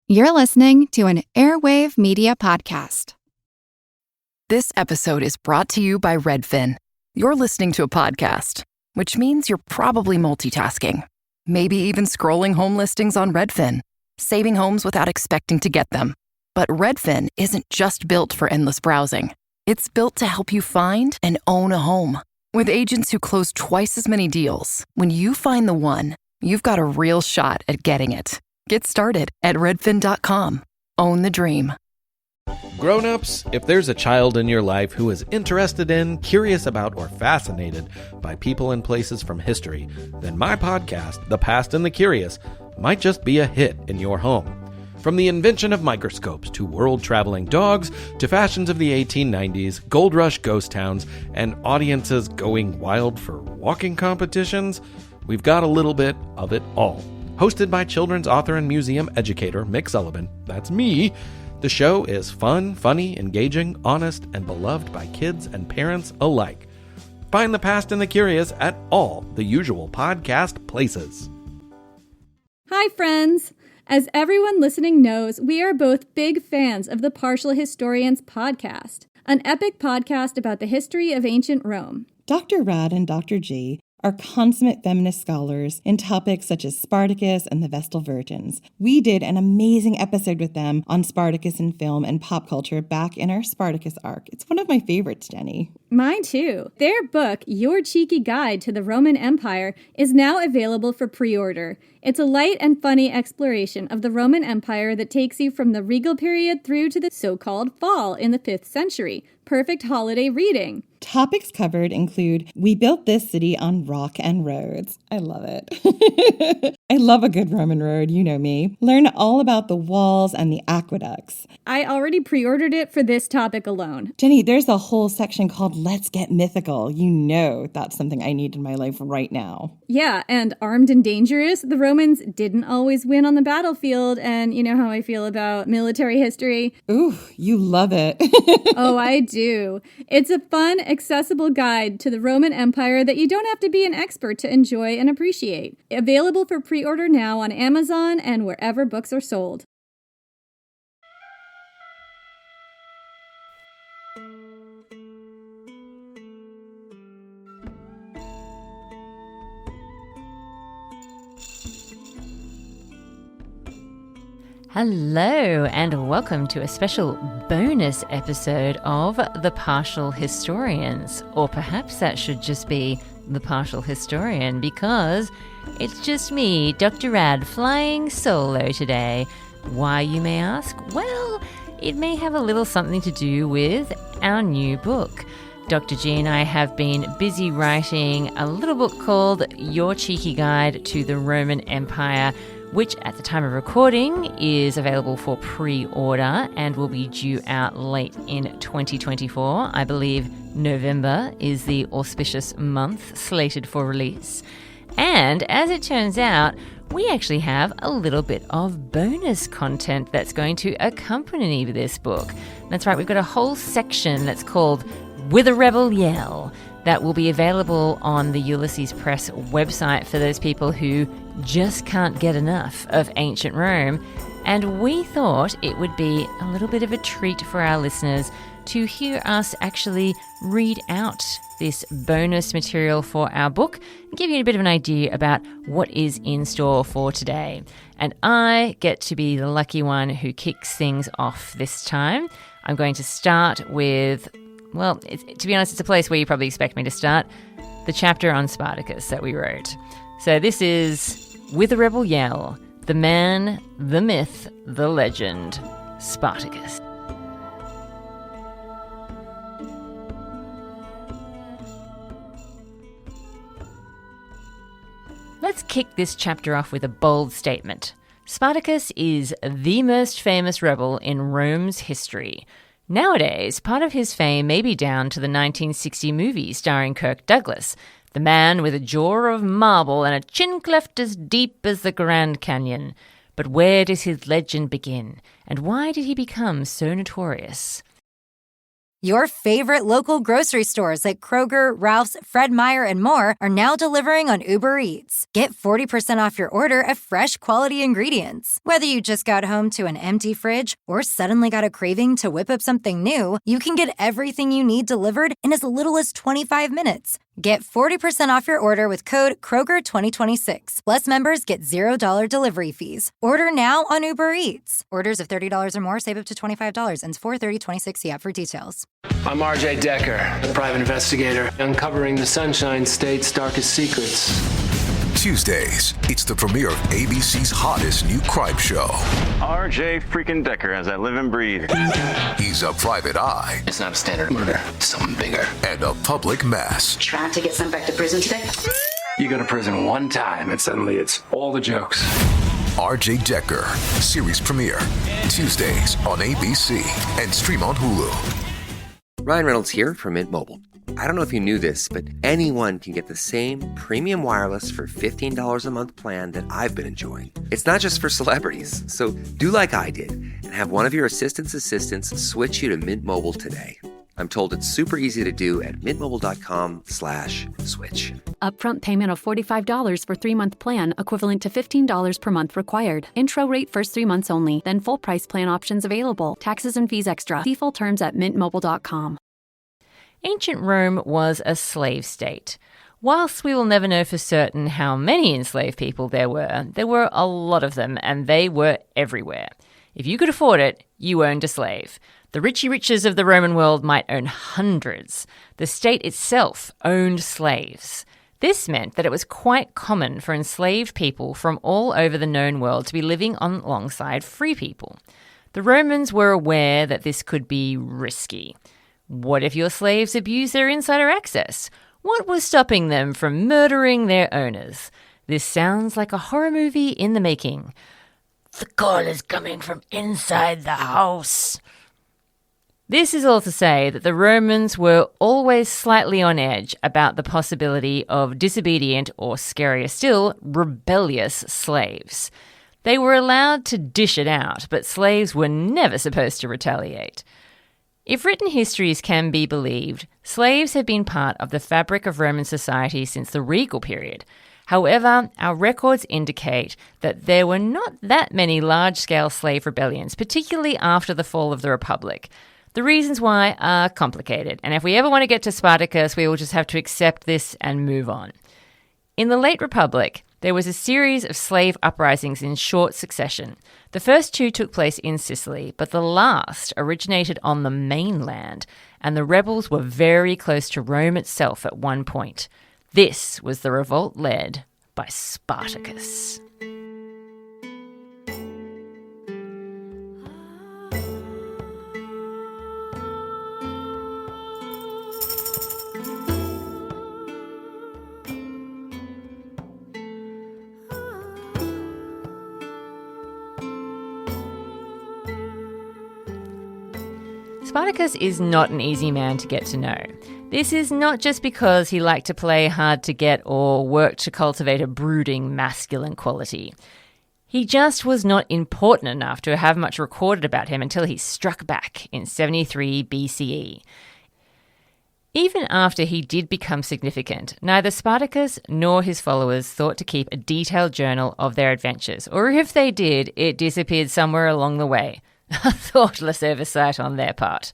You're listening to an Airwave Media Podcast. This episode is brought to you by Redfin. You're listening to a podcast, which means you're probably multitasking. Maybe even scrolling home listings on Redfin, saving homes without expecting to get them. But Redfin isn't just built for endless browsing. It's built to help you find and own a home. With agents who close twice as many deals, when you find the one, you've got a real shot at getting it. Get started at redfin.com. Own the dream. Grown-ups, if there's a child in your life who is interested in, curious about, or fascinated by people and places from history, then my podcast, The Past and the Curious, might just be a hit in your home. From the invention of microscopes to world-traveling dogs to fashions of the 1890s, gold rush ghost towns, and audiences going wild for walking competitions, we've got a little bit of it all. Hosted by children's author and museum educator Mick Sullivan, that's me, the show is fun, funny, engaging, honest, and beloved by kids and parents alike. Find The Past and the Curious at all the usual podcast places. Hi, friends! As everyone listening knows, we are both big fans of the Partial Historians podcast, an epic podcast about the history of ancient Rome. Dr. Rad and Dr. G are consummate feminist scholars in topics such as Spartacus and the Vestal Virgins. We did an amazing episode with them on Spartacus in film and pop culture back in our Spartacus arc. It's one of my favorites, Jenny. Mine too. Their book, Your Cheeky Guide to the Roman Empire, is now available for pre-order. It's a light and funny exploration of the Roman Empire that takes you from the regal period through to the so-called fall in the 5th century. Perfect holiday reading. Topics covered include, we built this city on rock and roads. I love it. I love a good Roman road, you know me. Learn all about the walls and the aqueducts. I already pre-ordered it for this topic alone. Jenny, there's a whole section called Let's Get Mythical. You know that's something I need in my life right now. Yeah, and Armed and Dangerous, the Romans didn't always win on the battlefield, and you know how I feel about military history. Ooh, you love it. Oh, I do. It's a fun, accessible guide to the Roman Empire that you don't have to be an expert to enjoy and appreciate. Available for pre-order now on Amazon and wherever books are sold. Hello and welcome to a special bonus episode of The Partial Historians, or perhaps that should just be The Partial Historian, because it's just me, Dr. Rad, flying solo today. Why, you may ask? Well, it may have a little something to do with our new book. Dr. G and I have been busy writing a little book called Your Cheeky Guide to the Roman Empire, which at the time of recording is available for pre-order and will be due out late in 2024. I believe November is the auspicious month slated for release. And as it turns out, we actually have a little bit of bonus content that's going to accompany this book. That's right, we've got a whole section that's called With a Rebel Yell that will be available on the Ulysses Press website for those people who just can't get enough of ancient Rome. And we thought it would be a little bit of a treat for our listeners to hear us actually read out this bonus material for our book and give you a bit of an idea about what is in store for today. And I get to be the lucky one who kicks things off this time. I'm going to start with, well, to be honest, it's a place where you probably expect me to start, the chapter on Spartacus that we wrote. So this is With a Rebel Yell, the man, the myth, the legend, Spartacus. Let's kick this chapter off with a bold statement. Spartacus is the most famous rebel in Rome's history. Nowadays, part of his fame may be down to the 1960 movie starring Kirk Douglas, the man with a jaw of marble and a chin cleft as deep as the Grand Canyon. But where does his legend begin, and why did he become so notorious? Your favorite local grocery stores like Kroger, Ralph's, Fred Meyer, and more are now delivering on Uber Eats. Get 40% off your order of fresh, quality ingredients. Whether you just got home to an empty fridge or suddenly got a craving to whip up something new, you can get everything you need delivered in as little as 25 minutes. Get 40% off your order with code Kroger2026. Plus, members get $0 delivery fees. Order now on Uber Eats. Orders of $30 or more save up to $25. Ends 4/30/26. See app for details. I'm RJ Decker, private investigator, uncovering the Sunshine State's darkest secrets. Tuesdays, it's the premiere of ABC's hottest new crime show. RJ freaking Decker, as I live and breathe. He's a private eye. It's not a standard murder, it's something bigger. And a public mess. Trying to get sent back to prison today? You go to prison one time and suddenly it's all the jokes. RJ Decker, series premiere, Tuesdays on ABC and stream on Hulu. Ryan Reynolds here from Mint Mobile. I don't know if you knew this, but anyone can get the same premium wireless for $15 a month plan that I've been enjoying. It's not just for celebrities, so do like I did and have one of your assistants switch you to Mint Mobile today. I'm told it's super easy to do at mintmobile.com/switch. Upfront payment of $45 for 3-month plan, equivalent to $15 per month required. Intro rate first 3 months only, then full price plan options available. Taxes and fees extra. See full terms at mintmobile.com. Ancient Rome was a slave state. Whilst we will never know for certain how many enslaved people there were a lot of them, and they were everywhere. If you could afford it, you owned a slave. The richy riches of the Roman world might own hundreds. The state itself owned slaves. This meant that it was quite common for enslaved people from all over the known world to be living alongside free people. The Romans were aware that this could be risky. What if your slaves abused their insider access? What was stopping them from murdering their owners? This sounds like a horror movie in the making. The call is coming from inside the house. This is all to say that the Romans were always slightly on edge about the possibility of disobedient, or scarier still, rebellious slaves. They were allowed to dish it out, but slaves were never supposed to retaliate. If written histories can be believed, slaves have been part of the fabric of Roman society since the regal period. However, our records indicate that there were not that many large-scale slave rebellions, particularly after the fall of the Republic. The reasons why are complicated, and if we ever want to get to Spartacus, we will just have to accept this and move on. In the late Republic, there was a series of slave uprisings in short succession. The first 2 took place in Sicily, but the last originated on the mainland, and the rebels were very close to Rome itself at one point. This was the revolt led by Spartacus. Spartacus is not an easy man to get to know. This is not just because he liked to play hard to get or worked to cultivate a brooding masculine quality. He just was not important enough to have much recorded about him until he struck back in 73 BCE. Even after he did become significant, neither Spartacus nor his followers thought to keep a detailed journal of their adventures, or if they did, it disappeared somewhere along the way. A thoughtless oversight on their part.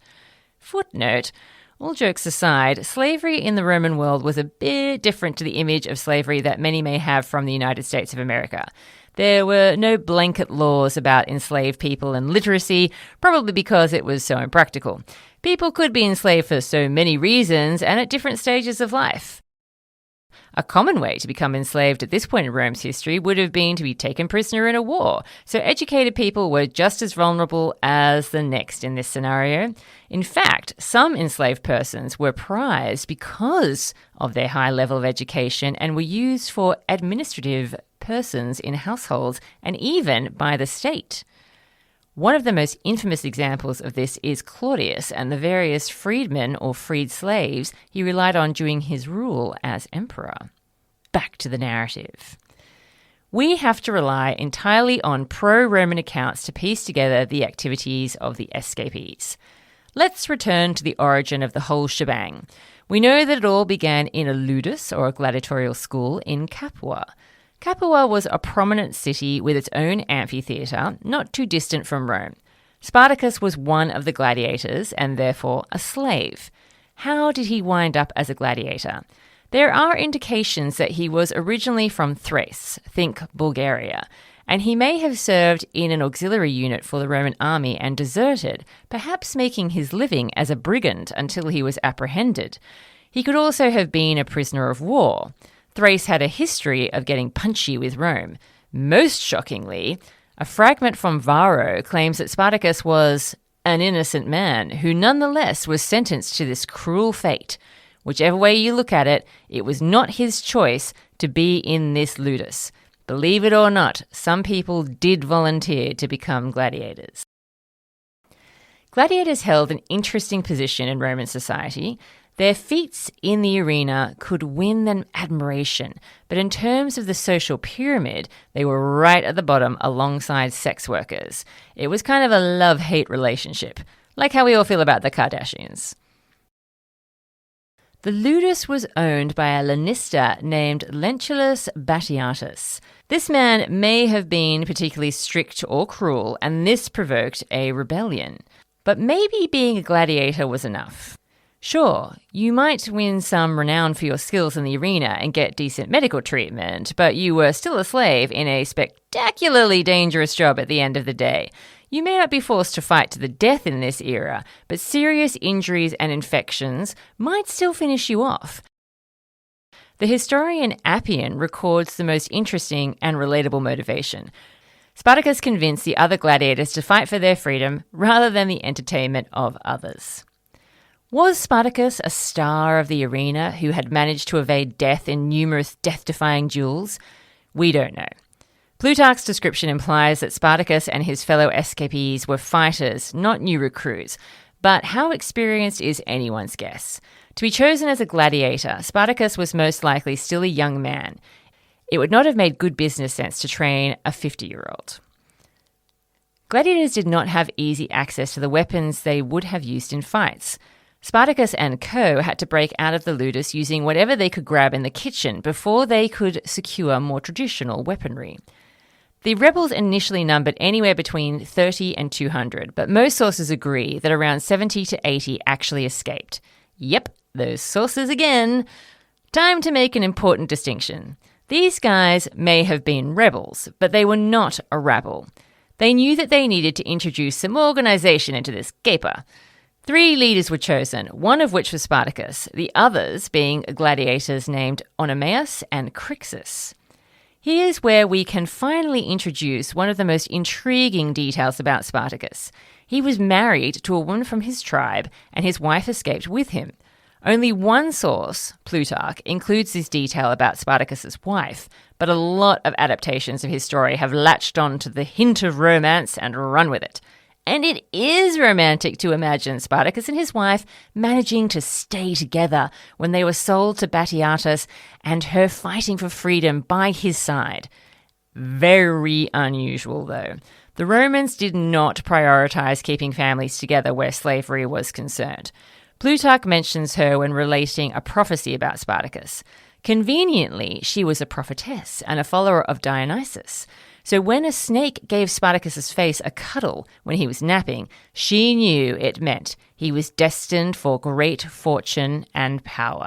Footnote, all jokes aside, slavery in the Roman world was a bit different to the image of slavery that many may have from the United States of America. There were no blanket laws about enslaved people and literacy, probably because it was so impractical. People could be enslaved for so many reasons and at different stages of life. A common way to become enslaved at this point in Rome's history would have been to be taken prisoner in a war, so educated people were just as vulnerable as the next in this scenario. In fact, some enslaved persons were prized because of their high level of education and were used for administrative persons in households and even by the state. One of the most infamous examples of this is Claudius and the various freedmen or freed slaves he relied on during his rule as emperor. Back to the narrative. We have to rely entirely on pro-Roman accounts to piece together the activities of the escapees. Let's return to the origin of the whole shebang. We know that it all began in a ludus, or a gladiatorial school, in Capua. Capua was a prominent city with its own amphitheatre, not too distant from Rome. Spartacus was one of the gladiators, and therefore a slave. How did he wind up as a gladiator? There are indications that he was originally from Thrace, think Bulgaria, and he may have served in an auxiliary unit for the Roman army and deserted, perhaps making his living as a brigand until he was apprehended. He could also have been a prisoner of war. Thrace had a history of getting punchy with Rome. Most shockingly, a fragment from Varro claims that Spartacus was an innocent man who nonetheless was sentenced to this cruel fate. Whichever way you look at it, it was not his choice to be in this ludus. Believe it or not, some people did volunteer to become gladiators. Gladiators held an interesting position in Roman society. Their feats in the arena could win them admiration, but in terms of the social pyramid, they were right at the bottom alongside sex workers. It was kind of a love-hate relationship, like how we all feel about the Kardashians. The ludus was owned by a lanista named Lentulus Batiatus. This man may have been particularly strict or cruel, and this provoked a rebellion. But maybe being a gladiator was enough. Sure, you might win some renown for your skills in the arena and get decent medical treatment, but you were still a slave in a spectacularly dangerous job at the end of the day. You may not be forced to fight to the death in this era, but serious injuries and infections might still finish you off. The historian Appian records the most interesting and relatable motivation. Spartacus convinced the other gladiators to fight for their freedom rather than the entertainment of others. Was Spartacus a star of the arena who had managed to evade death in numerous death-defying duels? We don't know. Plutarch's description implies that Spartacus and his fellow escapees were fighters, not new recruits, but how experienced is anyone's guess. To be chosen as a gladiator, Spartacus was most likely still a young man. It would not have made good business sense to train a 50-year-old. Gladiators did not have easy access to the weapons they would have used in fights. Spartacus and co. had to break out of the ludus using whatever they could grab in the kitchen before they could secure more traditional weaponry. The rebels initially numbered anywhere between 30 and 200, but most sources agree that around 70 to 80 actually escaped. Yep, those sources again. Time to make an important distinction. These guys may have been rebels, but they were not a rabble. They knew that they needed to introduce some organization into this caper. 3 leaders were chosen, one of which was Spartacus, the others being gladiators named Oenomaus and Crixus. Here's where we can finally introduce one of the most intriguing details about Spartacus. He was married to a woman from his tribe, and his wife escaped with him. Only one source, Plutarch, includes this detail about Spartacus's wife, but a lot of adaptations of his story have latched on to the hint of romance and run with it. And it is romantic to imagine Spartacus and his wife managing to stay together when they were sold to Batiatus and her fighting for freedom by his side. Very unusual, though. The Romans did not prioritize keeping families together where slavery was concerned. Plutarch mentions her when relating a prophecy about Spartacus. Conveniently, she was a prophetess and a follower of Dionysus. So when a snake gave Spartacus's face a cuddle when he was napping, she knew it meant he was destined for great fortune and power.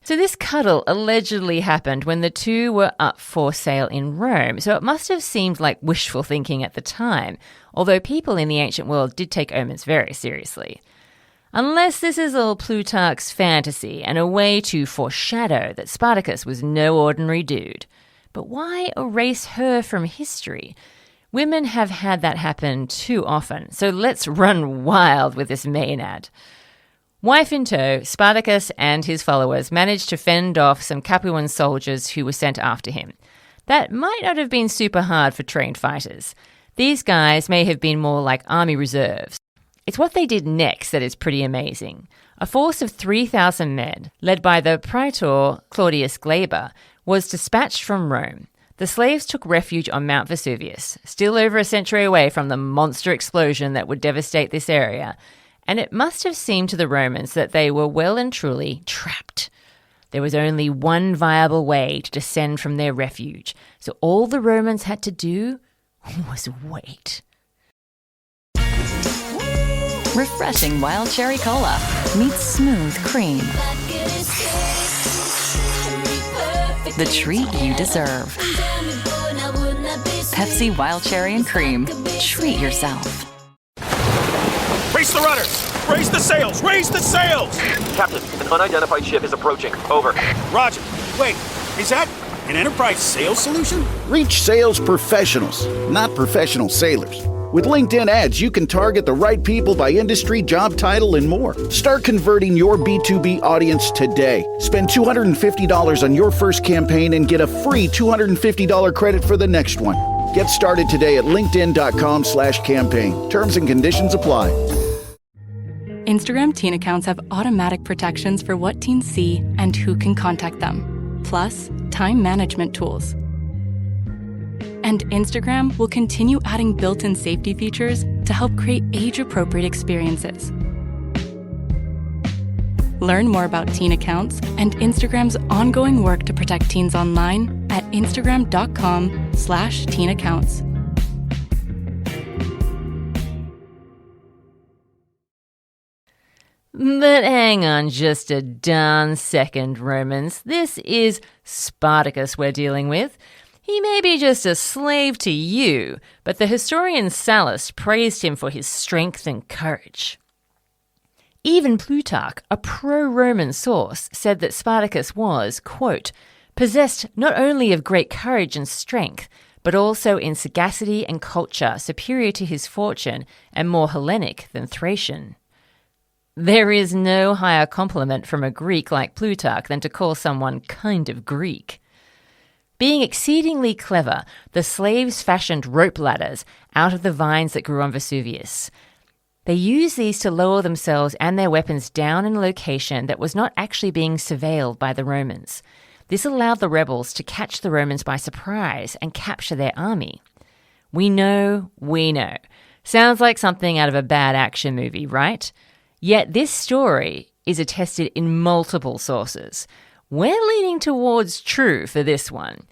So this cuddle allegedly happened when the two were up for sale in Rome, so it must have seemed like wishful thinking at the time, although people in the ancient world did take omens very seriously. Unless this is all Plutarch's fantasy and a way to foreshadow that Spartacus was no ordinary dude. But why erase her from history? Women have had that happen too often, so let's run wild with this Maenad. Wife in tow, Spartacus and his followers managed to fend off some Capuan soldiers who were sent after him. That might not have been super hard for trained fighters. These guys may have been more like army reserves. It's what they did next that is pretty amazing. A force of 3,000 men, led by the praetor Claudius Glaber, was dispatched from Rome. The slaves took refuge on Mount Vesuvius, still over a century away from the monster explosion that would devastate this area, and it must have seemed to the Romans that they were well and truly trapped. There was only one viable way to descend from their refuge, so all the Romans had to do was wait. Refreshing wild cherry cola meets smooth cream. The treat you deserve. Pepsi Wild Cherry and Cream. Treat yourself. Raise the rudders! Raise the sails! Raise the sails! Captain, an unidentified ship is approaching. Over. Roger. Wait, is that an Enterprise sales solution? Reach sales professionals, not professional sailors. With LinkedIn ads, you can target the right people by industry, job title, and more. Start converting your B2B audience today. Spend $250 on your first campaign and get a free $250 credit for the next one. Get started today at linkedin.com/campaign. Terms and conditions apply. Instagram teen accounts have automatic protections for what teens see and who can contact them, plus time management tools. And Instagram will continue adding built-in safety features to help create age-appropriate experiences. Learn more about teen accounts and Instagram's ongoing work to protect teens online at instagram.com/teen accounts. But hang on just a darn second, Romans. This is Spartacus we're dealing with. He may be just a slave to you, but the historian Sallust praised him for his strength and courage. Even Plutarch, a pro-Roman source, said that Spartacus was, quote, possessed not only of great courage and strength, but also in sagacity and culture superior to his fortune and more Hellenic than Thracian. There is no higher compliment from a Greek like Plutarch than to call someone kind of Greek. Being exceedingly clever, the slaves fashioned rope ladders out of the vines that grew on Vesuvius. They used these to lower themselves and their weapons down in a location that was not actually being surveilled by the Romans. This allowed the rebels to catch the Romans by surprise and capture their army. We know. Sounds like something out of a bad action movie, right? Yet this story is attested in multiple sources. We're leaning towards true for this one.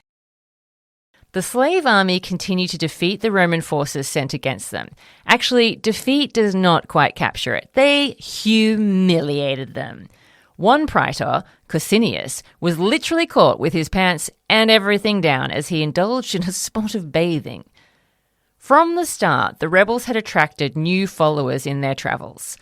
The slave army continued to defeat the Roman forces sent against them. Actually, defeat does not quite capture it. They humiliated them. One praetor, Cosinius, was literally caught with his pants and everything down as he indulged in a spot of bathing. From the start, the rebels had attracted new followers in their travels.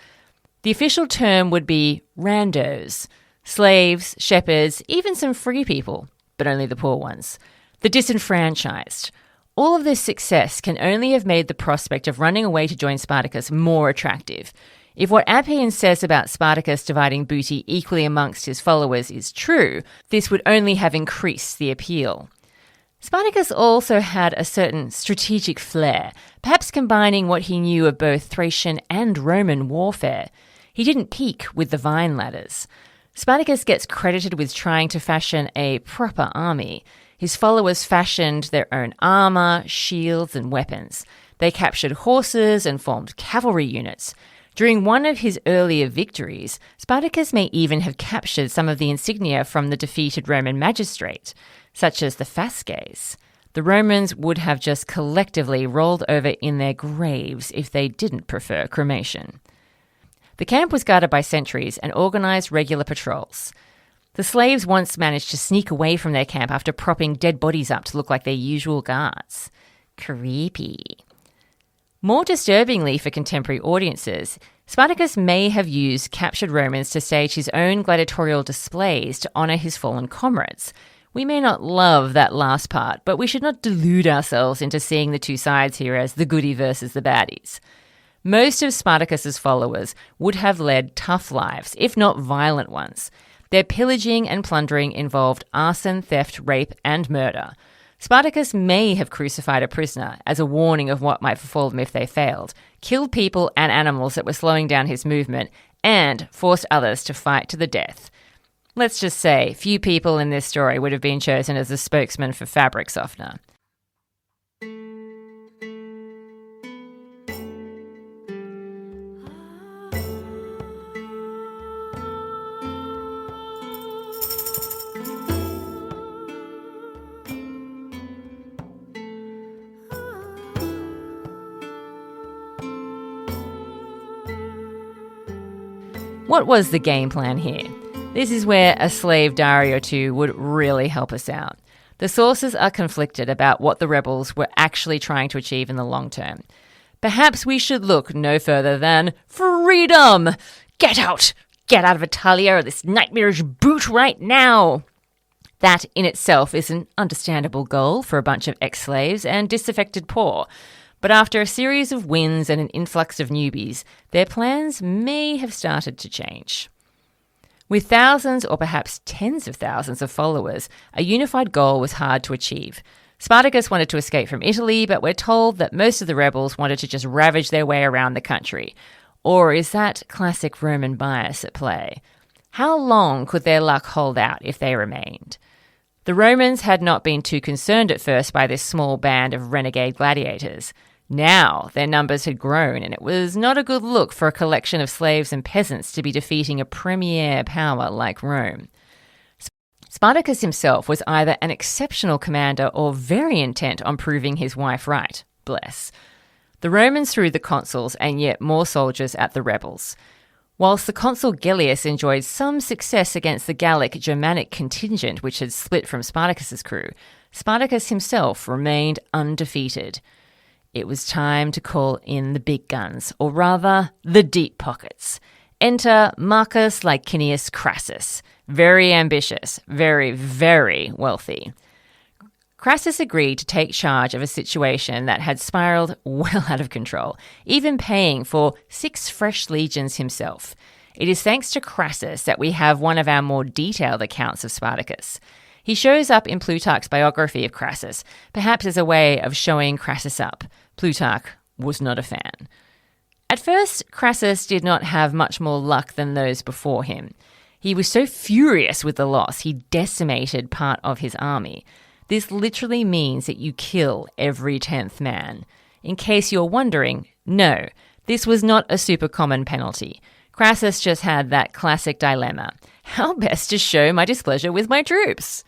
The official term would be randos. Slaves, shepherds, even some free people, but only the poor ones. The disenfranchised. All of this success can only have made the prospect of running away to join Spartacus more attractive. If what Appian says about Spartacus dividing booty equally amongst his followers is true, this would only have increased the appeal. Spartacus also had a certain strategic flair, perhaps combining what he knew of both Thracian and Roman warfare. He didn't peak with the vine ladders. Spartacus gets credited with trying to fashion a proper army. His followers fashioned their own armor, shields, and weapons. They captured horses and formed cavalry units. During one of his earlier victories, Spartacus may even have captured some of the insignia from the defeated Roman magistrate, such as the fasces. The Romans would have just collectively rolled over in their graves if they didn't prefer cremation. The camp was guarded by sentries and organised regular patrols. The slaves once managed to sneak away from their camp after propping dead bodies up to look like their usual guards. Creepy. More disturbingly for contemporary audiences, Spartacus may have used captured Romans to stage his own gladiatorial displays to honour his fallen comrades. We may not love that last part, but we should not delude ourselves into seeing the two sides here as the goody versus the baddies. Most of Spartacus's followers would have led tough lives, if not violent ones. Their pillaging and plundering involved arson, theft, rape, and murder. Spartacus may have crucified a prisoner as a warning of what might befall them if they failed, killed people and animals that were slowing down his movement, and forced others to fight to the death. Let's just say few people in this story would have been chosen as a spokesman for fabric softener. What was the game plan here? This is where a slave diary or two would really help us out. The sources are conflicted about what the rebels were actually trying to achieve in the long term. Perhaps we should look no further than freedom! Get out! Get out of Italia or this nightmarish boot right now! That in itself is an understandable goal for a bunch of ex-slaves and disaffected poor. But after a series of wins and an influx of newbies, their plans may have started to change. With thousands or perhaps tens of thousands of followers, a unified goal was hard to achieve. Spartacus wanted to escape from Italy, but we're told that most of the rebels wanted to just ravage their way around the country. Or is that classic Roman bias at play? How long could their luck hold out if they remained? The Romans had not been too concerned at first by this small band of renegade gladiators. Now their numbers had grown, and it was not a good look for a collection of slaves and peasants to be defeating a premier power like Rome. Spartacus himself was either an exceptional commander or very intent on proving his wife right. Bless. The Romans threw the consuls and yet more soldiers at the rebels. Whilst the consul Gellius enjoyed some success against the Gallic Germanic contingent which had split from Spartacus's crew, Spartacus himself remained undefeated. It was time to call in the big guns, or rather, the deep pockets. Enter Marcus Licinius Crassus, very ambitious, very, very wealthy. Crassus agreed to take charge of a situation that had spiraled well out of control, even paying for 6 fresh legions himself. It is thanks to Crassus that we have one of our more detailed accounts of Spartacus. He shows up in Plutarch's biography of Crassus, perhaps as a way of showing Crassus up. Plutarch was not a fan. At first, Crassus did not have much more luck than those before him. He was so furious with the loss, he decimated part of his army. This literally means that you kill every 10th man. In case you're wondering, no, this was not a super common penalty. Crassus just had that classic dilemma. How best to show my displeasure with my troops?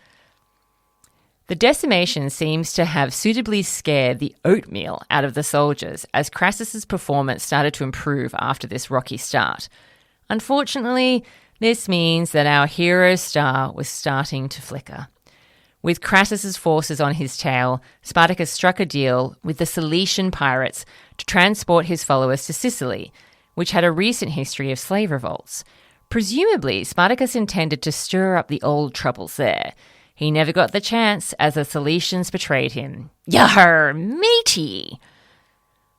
The decimation seems to have suitably scared the oatmeal out of the soldiers as Crassus's performance started to improve after this rocky start. Unfortunately, this means that our hero's star was starting to flicker. With Crassus's forces on his tail, Spartacus struck a deal with the Cilician pirates to transport his followers to Sicily, which had a recent history of slave revolts. Presumably, Spartacus intended to stir up the old troubles there. He never got the chance as the Cilicians betrayed him. Yar, matey!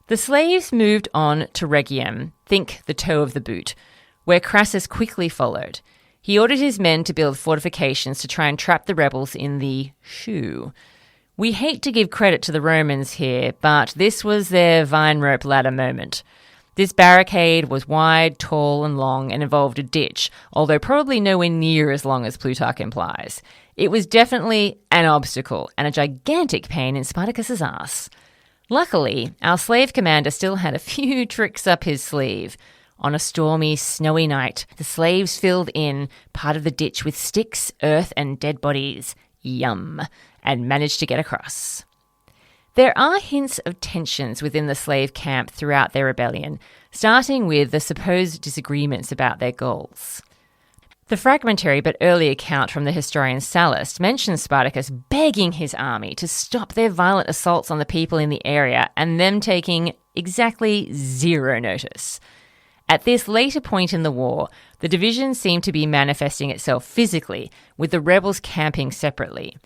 The slaves moved on to Rhegium, think the toe of the boot, where Crassus quickly followed. He ordered his men to build fortifications to try and trap the rebels in the shoe. We hate to give credit to the Romans here, but this was their vine rope ladder moment. This barricade was wide, tall, and long and involved a ditch, although probably nowhere near as long as Plutarch implies. It was definitely an obstacle and a gigantic pain in Spartacus's ass. Luckily, our slave commander still had a few tricks up his sleeve. On a stormy, snowy night, the slaves filled in part of the ditch with sticks, earth, and dead bodies. Yum. And managed to get across. There are hints of tensions within the slave camp throughout their rebellion, starting with the supposed disagreements about their goals. The fragmentary but early account from the historian Sallust mentions Spartacus begging his army to stop their violent assaults on the people in the area and them taking exactly zero notice. At this later point in the war, the division seemed to be manifesting itself physically, with the rebels camping separately.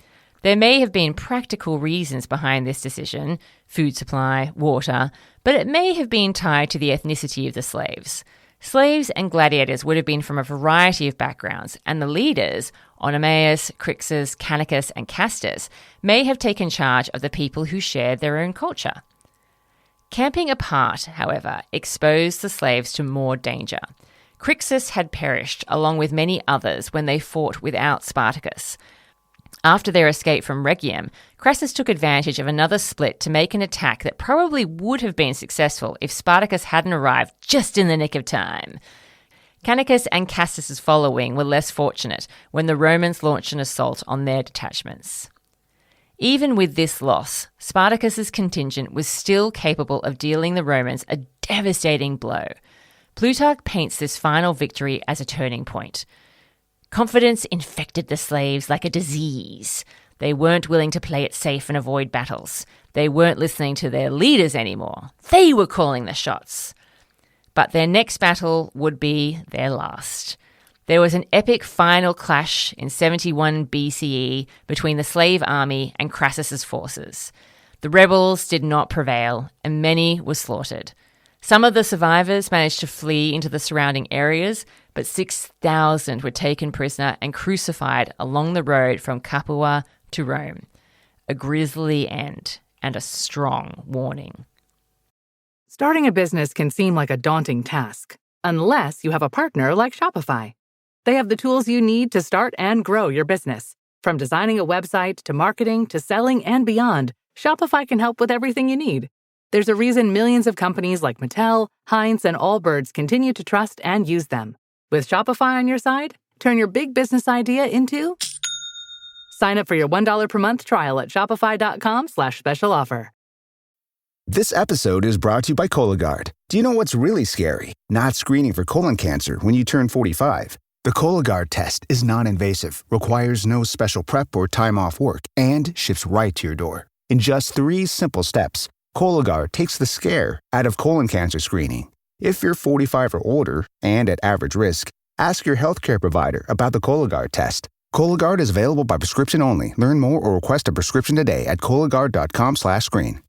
There may have been practical reasons behind this decision, food supply, water, but it may have been tied to the ethnicity of the slaves. Slaves and gladiators would have been from a variety of backgrounds, and the leaders, Oenomaus, Crixus, Canicus, and Castus, may have taken charge of the people who shared their own culture. Camping apart, however, exposed the slaves to more danger. Crixus had perished, along with many others, when they fought without Spartacus. After their escape from Rhegium, Crassus took advantage of another split to make an attack that probably would have been successful if Spartacus hadn't arrived just in the nick of time. Canicus and Cassus's following were less fortunate when the Romans launched an assault on their detachments. Even with this loss, Spartacus's contingent was still capable of dealing the Romans a devastating blow. Plutarch paints this final victory as a turning point. Confidence infected the slaves like a disease. They weren't willing to play it safe and avoid battles. They weren't listening to their leaders anymore. They were calling the shots. But their next battle would be their last. There was an epic final clash in 71 BCE between the slave army and Crassus's forces. The rebels did not prevail, and many were slaughtered. Some of the survivors managed to flee into the surrounding areas, but 6,000 were taken prisoner and crucified along the road from Capua to Rome. A grisly end and a strong warning. Starting a business can seem like a daunting task, unless you have a partner like Shopify. They have the tools you need to start and grow your business. From designing a website to marketing to selling and beyond, Shopify can help with everything you need. There's a reason millions of companies like Mattel, Heinz, and Allbirds continue to trust and use them. With Shopify on your side, turn your big business idea into... Sign up for your $1 per month trial at shopify.com/special offer. This episode is brought to you by Cologuard. Do you know what's really scary? Not screening for colon cancer when you turn 45. The Cologuard test is non-invasive, requires no special prep or time off work, and ships right to your door. In just 3 simple steps, Cologuard takes the scare out of colon cancer screening. If you're 45 or older and at average risk, ask your healthcare provider about the Cologuard test. Cologuard is available by prescription only. Learn more or request a prescription today at Cologuard.com/screen.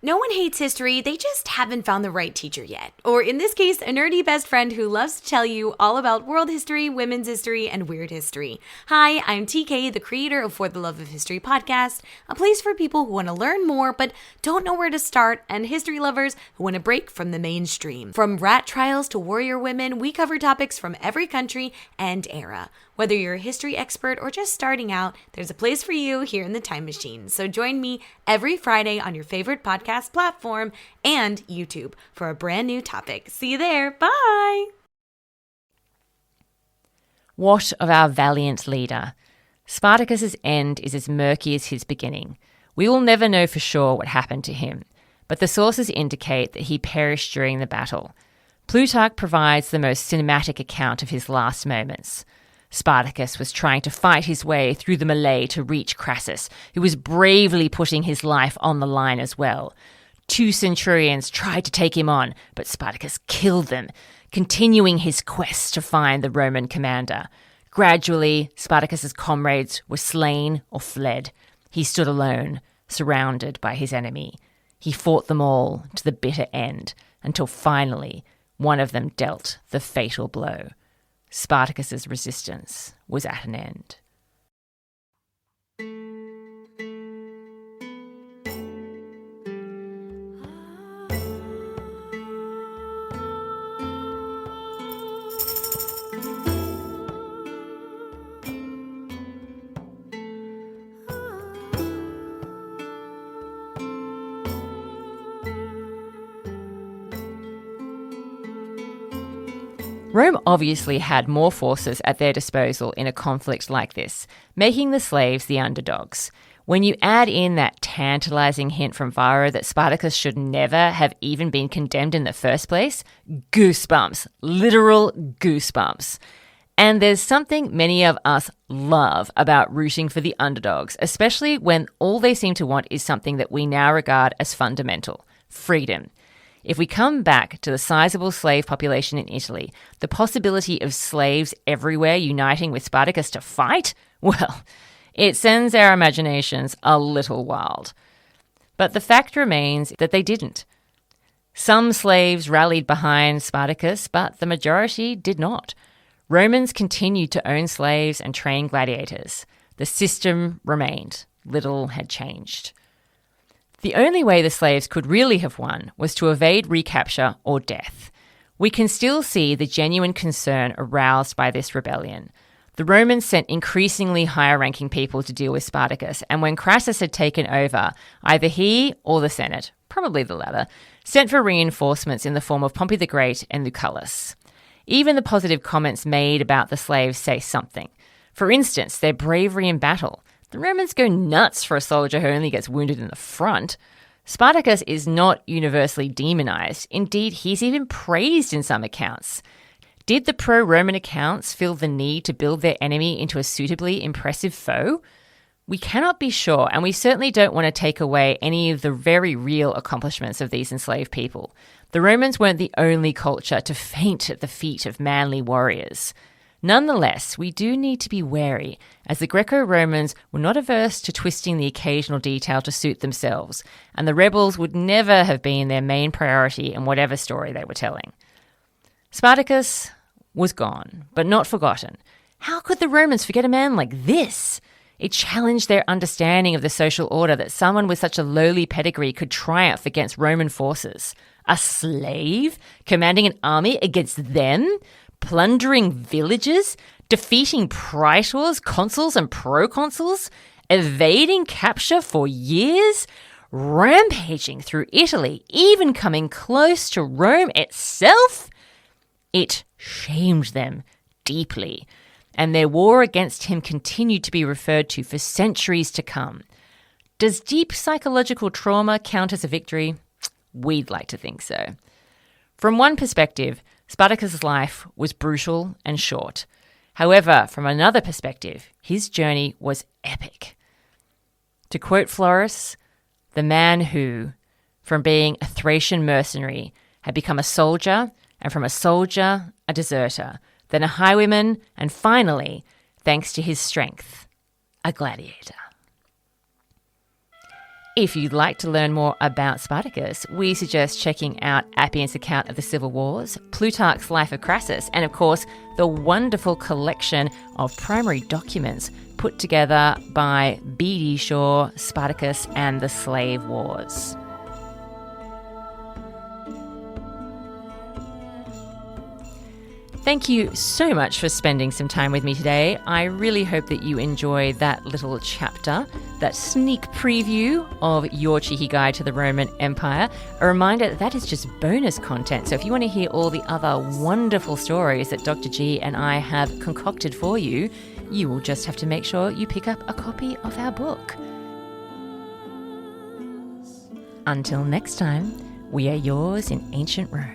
No one hates history, they just haven't found the right teacher yet. Or in this case, a nerdy best friend who loves to tell you all about world history, women's history, and weird history. Hi, I'm TK, the creator of For the Love of History podcast, a place for people who want to learn more but don't know where to start, and history lovers who want to break from the mainstream. From rat trials to warrior women, we cover topics from every country and era. Whether you're a history expert or just starting out, there's a place for you here in the Time Machine. So join me every Friday on your favorite podcast platform and YouTube for a brand new topic. See you there. Bye. What of our valiant leader? Spartacus's end is as murky as his beginning. We will never know for sure what happened to him, but the sources indicate that he perished during the battle. Plutarch provides the most cinematic account of his last moments. Spartacus was trying to fight his way through the melee to reach Crassus, who was bravely putting his life on the line as well. 2 centurions tried to take him on, but Spartacus killed them, continuing his quest to find the Roman commander. Gradually, Spartacus's comrades were slain or fled. He stood alone, surrounded by his enemy. He fought them all to the bitter end, until finally one of them dealt the fatal blow. Spartacus's resistance was at an end. Rome obviously had more forces at their disposal in a conflict like this, making the slaves the underdogs. When you add in that tantalizing hint from Varro that Spartacus should never have even been condemned in the first place, goosebumps, literal goosebumps. And there's something many of us love about rooting for the underdogs, especially when all they seem to want is something that we now regard as fundamental: freedom. If we come back to the sizable slave population in Italy, the possibility of slaves everywhere uniting with Spartacus to fight, well, it sends our imaginations a little wild. But the fact remains that they didn't. Some slaves rallied behind Spartacus, but the majority did not. Romans continued to own slaves and train gladiators. The system remained. Little had changed. The only way the slaves could really have won was to evade recapture or death. we can still see the genuine concern aroused by this rebellion. The Romans sent increasingly higher-ranking people to deal with Spartacus, and when Crassus had taken over, either he or the Senate, probably the latter, sent for reinforcements in the form of Pompey the Great and Lucullus. Even the positive comments made about the slaves say something. For instance, their bravery in battle. The Romans go nuts for a soldier who only gets wounded in the front. Spartacus is not universally demonized. Indeed, he's even praised in some accounts. Did the pro-Roman accounts feel the need to build their enemy into a suitably impressive foe? We cannot be sure, and we certainly don't want to take away any of the very real accomplishments of these enslaved people. The Romans weren't the only culture to faint at the feet of manly warriors. Nonetheless, we do need to be wary, as the Greco-Romans were not averse to twisting the occasional detail to suit themselves, and the rebels would never have been their main priority in whatever story they were telling. Spartacus was gone, but not forgotten. How could the Romans forget a man like this? It challenged their understanding of the social order that someone with such a lowly pedigree could triumph against Roman forces. A slave commanding an army against them? Plundering villages? Defeating praetors, consuls and proconsuls? Evading capture for years? Rampaging through Italy, even coming close to Rome itself? It shamed them deeply, and their war against him continued to be referred to for centuries to come. Does deep psychological trauma count as a victory? We'd like to think so. From one perspective, Spartacus' life was brutal and short. However, from another perspective, his journey was epic. To quote Florus, the man who, from being a Thracian mercenary, had become a soldier, and from a soldier, a deserter, then a highwayman, and finally, thanks to his strength, a gladiator. If you'd like to learn more about Spartacus, we suggest checking out Appian's account of the Civil Wars, Plutarch's Life of Crassus, and of course, the wonderful collection of primary documents put together by B.D. Shaw, Spartacus and the Slave Wars. Thank you so much for spending some time with me today. I really hope that you enjoy that little chapter, that sneak preview of Your Cheeky Guide to the Roman Empire. A reminder that is just bonus content. So if you want to hear all the other wonderful stories that Dr. G and I have concocted for you, you will just have to make sure you pick up a copy of our book. Until next time, we are yours in ancient Rome.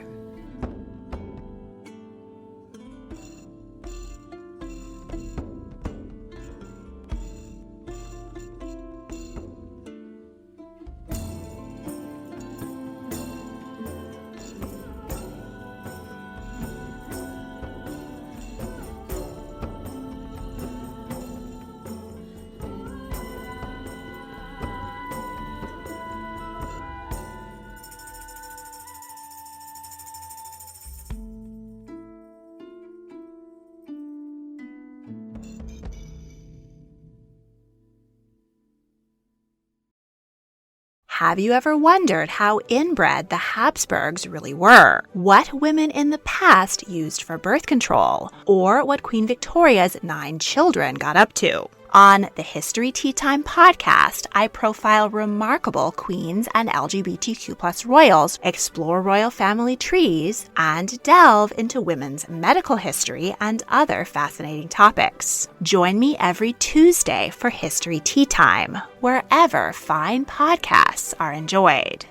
Have you ever wondered how inbred the Habsburgs really were? What women in the past used for birth control? Or what Queen Victoria's 9 children got up to? On the History Tea Time podcast, I profile remarkable queens and LGBTQ+ royals, explore royal family trees, and delve into women's medical history and other fascinating topics. Join me every Tuesday for History Tea Time, wherever fine podcasts are enjoyed.